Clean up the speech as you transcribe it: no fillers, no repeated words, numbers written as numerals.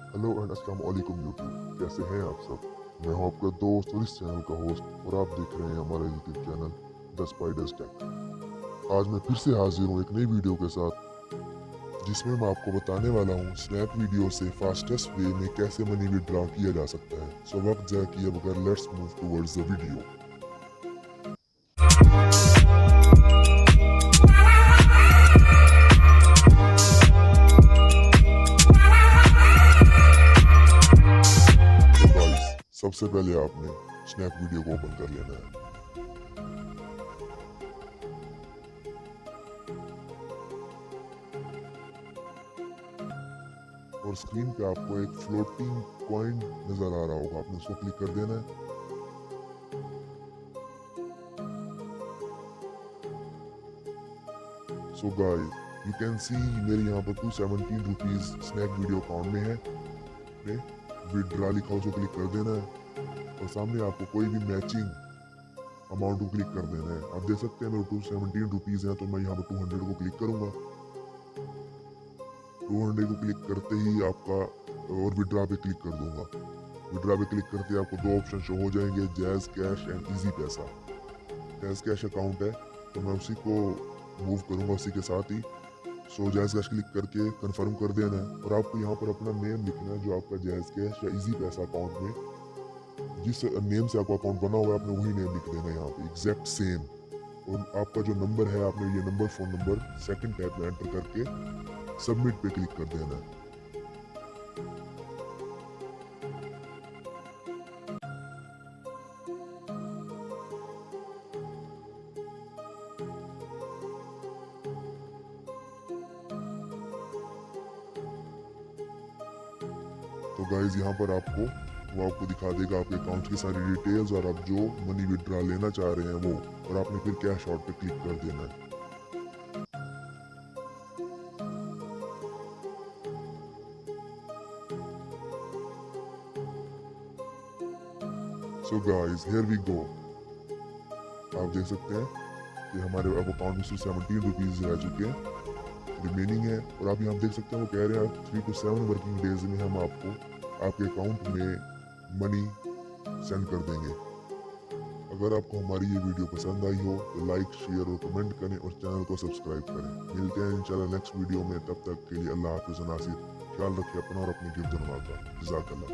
Hello and अस्सलाम वालेकुम YouTube, कैसे हैं आप सब। मैं हूं आपका दोस्त और इस चैनल का होस्ट और आप देख रहे हैं हमारा यूट्यूब चैनल द स्पाइडरस्टेक। आज मैं फिर से हाजिर हूं एक नई वीडियो के साथ जिसमें मैं आपको बताने वाला हूं स्नैप वीडियो से फास्टेस्ट वे में कैसे मनी विड्रॉ किया जा सकता है। सो वक्त ज़ाया किए बगैर let's move towards the video. सबसे पहले आपने स्नैप वीडियो को ओपन कर लेना है। और स्क्रीन पे आपको एक फ्लोटिंग कॉइन नजर आ रहा होगा, आपने उसको क्लिक कर देना है। So guys you can see मेरे यहाँ पर 217 रुपीज स्नैप वीडियो अकाउंट में है। विड्रॉ लिखा उसको क्लिक कर देना है और सामने आपको कोई भी मैचिंग अमाउंट को क्लिक कर देना है। आप देख सकते हैं मेरे 217 रुपीज हैं, तो मैं यहाँ पर 200 को क्लिक करूंगा। 200 को क्लिक करते ही आपका और विड्रॉ पे क्लिक कर दूंगा। विड्रॉ पे क्लिक करते ही आपको दो ऑप्शन शो हो जाएंगे, जैज कैश एंड इजी पैसा। जैज कैश अकाउंट है तो मैं उसी को मूव करूंगा उसी के साथ ही। सो जैज कैश क्लिक करके कंफर्म कर देना है और आपको यहाँ पर अपना नेम लिखना है जो आपका जैज कैश या इजी पैसा अकाउंट में जिस नेम से आपका अकाउंट बना हुआ है आपने वही नेम लिख देना है यहाँ पे एग्जैक्ट सेम। और आपका जो नंबर है आपने ये number phone number second tab में एंटर करके सबमिट पे क्लिक कर देना है। तो गाइज यहाँ पर वो आपको दिखा देगा आपके अकाउंट की सारी डिटेल्स और आप जो मनी विड्रॉ लेना चाह रहे हैं वो, और आपने फिर कैश आउट पे क्लिक कर देना है। So guys here we go. आप देख सकते हैं कि हमारे अब अकाउंट में सिर्फ 17 रुपीज रह चुके हैं रिमेनिंग है। और आप यहाँ देख सकते हैं वो कह रहे हैं 3 to 7 वर्किंग डेज में हम आपको आपके अकाउंट में मनी सेंड कर देंगे। अगर आपको हमारी ये वीडियो पसंद आई हो तो लाइक शेयर और कमेंट करें और चैनल को सब्सक्राइब करें। मिलते हैं इंशाल्लाह नेक्स्ट वीडियो में, तब तक के लिए अल्लाह हाफिज़। ख्याल रखिए अपना और अपनी गिफ्ट का। जज़ाकल्लाह।